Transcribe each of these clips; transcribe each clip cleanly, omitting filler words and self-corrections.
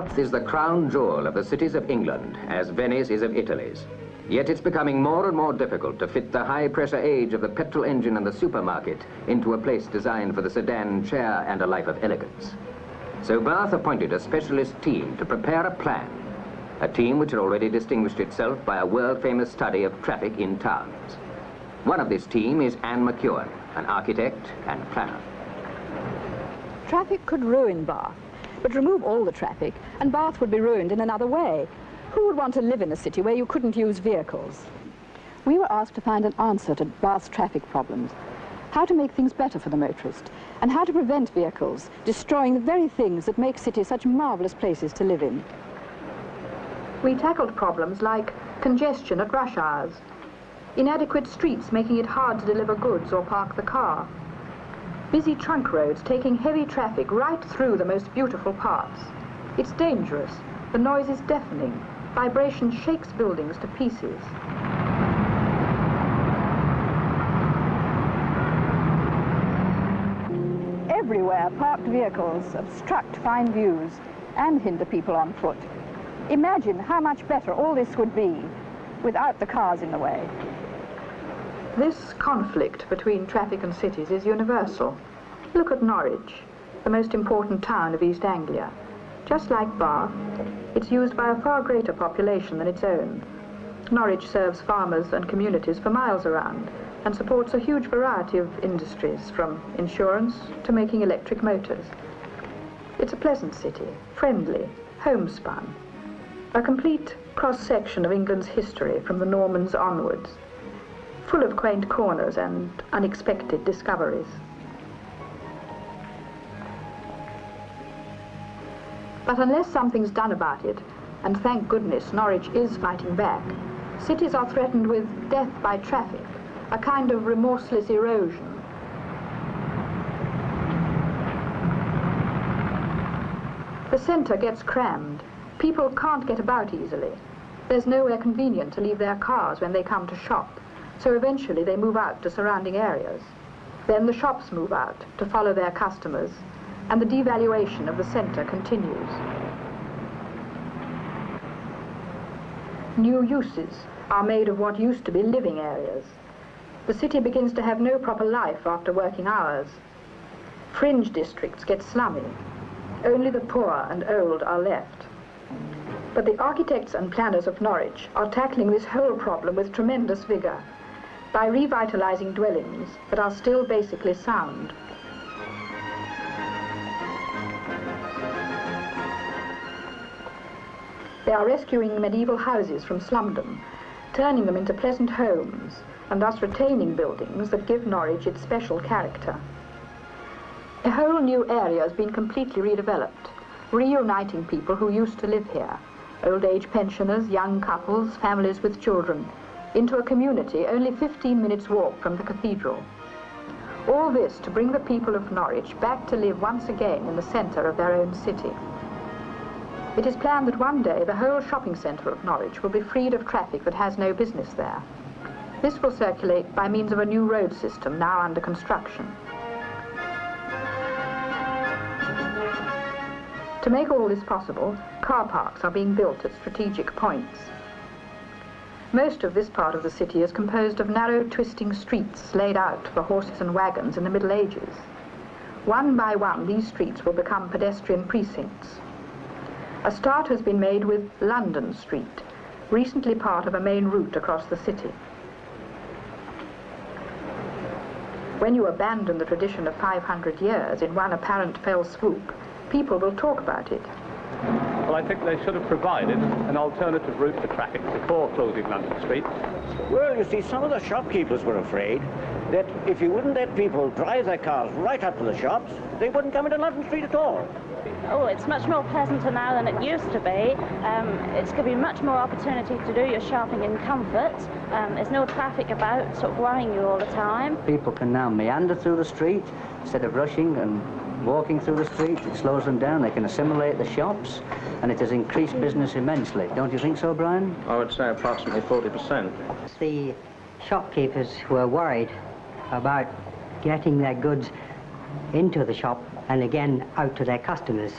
Bath is the crown jewel of the cities of England, as Venice is of Italy's. Yet it's becoming more and more difficult to fit the high-pressure age of the petrol engine and the supermarket into a place designed for the sedan, chair, and a life of elegance. So Bath appointed a specialist team to prepare a plan, a team which had already distinguished itself by a world-famous study of traffic in towns. One of this team is Anne McEwen, an architect and planner. Traffic could ruin Bath, but remove all the traffic, and Bath would be ruined in another way. Who would want to live in a city where you couldn't use vehicles? We were asked to find an answer to Bath's traffic problems, how to make things better for the motorist, and how to prevent vehicles destroying the very things that make cities such marvellous places to live in. We tackled problems like congestion at rush hours, inadequate streets making it hard to deliver goods or park the car, busy trunk roads taking heavy traffic right through the most beautiful parts. It's dangerous. The noise is deafening. Vibration shakes buildings to pieces. Everywhere, parked vehicles obstruct fine views and hinder people on foot. Imagine how much better all this would be without the cars in the way. This conflict between traffic and cities is universal. Look at Norwich, the most important town of East Anglia. Just like Bath, it's used by a far greater population than its own. Norwich serves farmers and communities for miles around and supports a huge variety of industries, from insurance to making electric motors. It's a pleasant city, friendly, homespun, a complete cross-section of England's history from the Normans onwards, full of quaint corners and unexpected discoveries. But unless something's done about it, and thank goodness Norwich is fighting back, cities are threatened with death by traffic, a kind of remorseless erosion. The centre gets crammed. People can't get about easily. There's nowhere convenient to leave their cars when they come to shop, so eventually they move out to surrounding areas. Then the shops move out to follow their customers, and the devaluation of the centre continues. New uses are made of what used to be living areas. The city begins to have no proper life after working hours. Fringe districts get slummy. Only the poor and old are left. But the architects and planners of Norwich are tackling this whole problem with tremendous vigour by revitalising dwellings that are still basically sound. They are rescuing medieval houses from slumdom, turning them into pleasant homes, and thus retaining buildings that give Norwich its special character. A whole new area has been completely redeveloped, reuniting people who used to live here, old-age pensioners, young couples, families with children, into a community only 15 minutes' walk from the cathedral. All this to bring the people of Norwich back to live once again in the centre of their own city. It is planned that one day the whole shopping centre of Norwich will be freed of traffic that has no business there. This will circulate by means of a new road system now under construction. To make all this possible, car parks are being built at strategic points. Most of this part of the city is composed of narrow, twisting streets laid out for horses and wagons in the Middle Ages. One by one, these streets will become pedestrian precincts. A start has been made with London Street, recently part of a main route across the city. When you abandon the tradition of 500 years in one apparent fell swoop, people will talk about it. Well, I think they should have provided an alternative route for traffic before closing London Street. Well, you see, some of the shopkeepers were afraid that if you wouldn't let people drive their cars right up to the shops, they wouldn't come into London Street at all. Oh, it's much more pleasanter now than it used to be. It's going to be much more opportunity to do your shopping in comfort. There's no traffic about sort of worrying you all the time. People can now meander through the street instead of rushing and walking through the street. It slows them down. They can assimilate the shops, and it has increased business immensely. Don't you think so, Brian? I would say approximately 40%. The shopkeepers were worried about getting their goods into the shop and again out to their customers.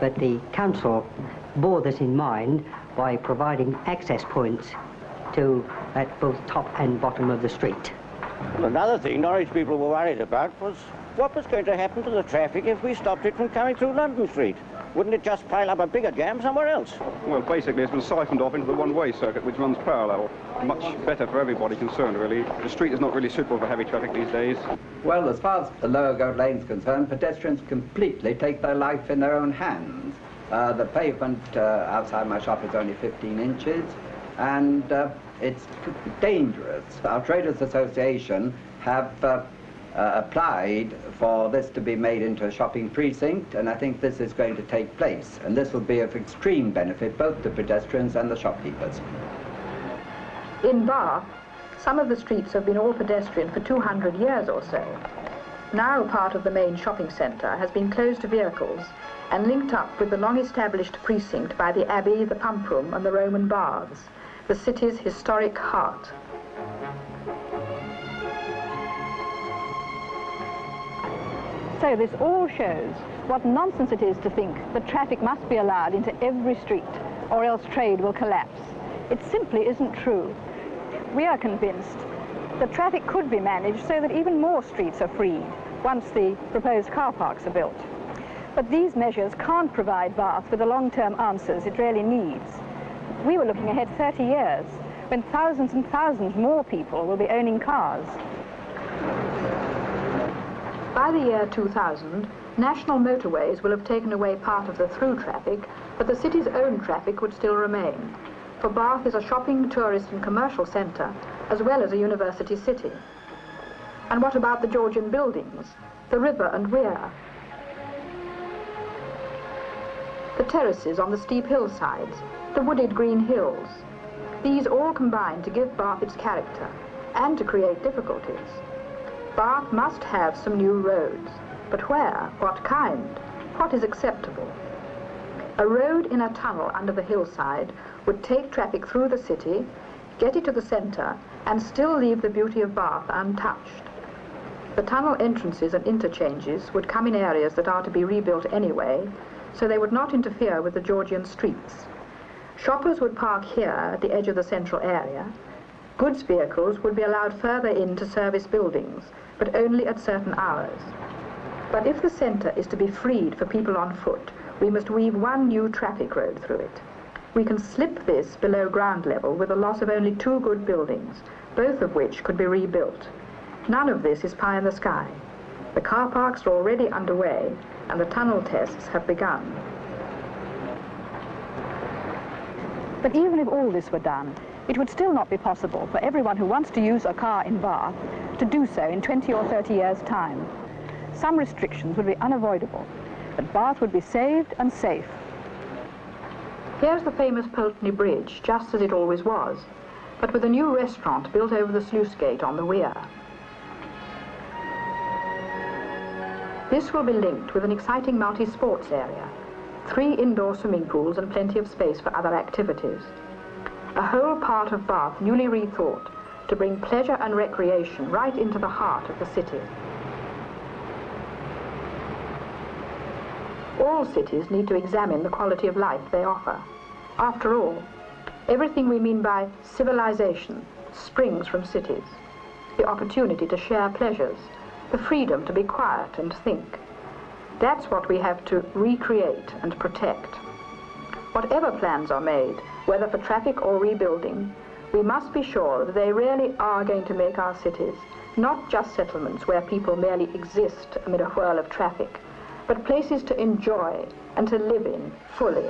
but the council bore this in mind by providing access points to at both top and bottom of the street. Well, another thing Norwich people were worried about was what was going to happen to the traffic if we stopped it from coming through London Street. Wouldn't it just pile up a bigger jam somewhere else? Well, basically it's been siphoned off into the one-way circuit which runs parallel. Much better for everybody concerned, really. The street is not really suitable for heavy traffic these days. Well, as far as the Lower Goat Lane is concerned, pedestrians completely take their life in their own hands. The pavement outside my shop is only 15 inches, and it's dangerous. Our Traders Association have applied for this to be made into a shopping precinct, and I think this is going to take place, and this will be of extreme benefit both to pedestrians and the shopkeepers. In Bath, some of the streets have been all pedestrian for 200 years or so. Now part of the main shopping centre has been closed to vehicles and linked up with the long-established precinct by the Abbey, the Pump Room and the Roman Baths, the city's historic heart. So this all shows what nonsense it is to think that traffic must be allowed into every street, or else trade will collapse. It simply isn't true. We are convinced that traffic could be managed so that even more streets are freed once the proposed car parks are built. But these measures can't provide Bath with the long-term answers it really needs. We were looking ahead 30 years, when thousands and thousands more people will be owning cars. By the year 2000, national motorways will have taken away part of the through traffic, but the city's own traffic would still remain. For Bath is a shopping, tourist and commercial centre, as well as a university city. And what about the Georgian buildings, the river and weir? The terraces on the steep hillsides, the wooded green hills. These all combine to give Bath its character and to create difficulties. Bath must have some new roads, but where? What kind? What is acceptable? A road in a tunnel under the hillside would take traffic through the city, get it to the centre, and still leave the beauty of Bath untouched. The tunnel entrances and interchanges would come in areas that are to be rebuilt anyway, so they would not interfere with the Georgian streets. Shoppers would park here at the edge of the central area. Goods vehicles would be allowed further in to service buildings, but only at certain hours. But if the centre is to be freed for people on foot, we must weave one new traffic road through it. We can slip this below ground level with the loss of only 2 good buildings, both of which could be rebuilt. None of this is pie in the sky. The car parks are already underway, and the tunnel tests have begun. But even if all this were done, it would still not be possible for everyone who wants to use a car in Bath to do so in 20 or 30 years' time. Some restrictions would be unavoidable, but Bath would be saved and safe. Here's the famous Pulteney Bridge, just as it always was, but with a new restaurant built over the sluice gate on the weir. This will be linked with an exciting multi-sports area, 3 indoor swimming pools and plenty of space for other activities. A whole part of Bath newly rethought to bring pleasure and recreation right into the heart of the city. All cities need to examine the quality of life they offer. After all, everything we mean by civilization springs from cities. The opportunity to share pleasures, the freedom to be quiet and think. That's what we have to recreate and protect. Whatever plans are made, whether for traffic or rebuilding, we must be sure that they really are going to make our cities not just settlements where people merely exist amid a whirl of traffic, but places to enjoy and to live in fully.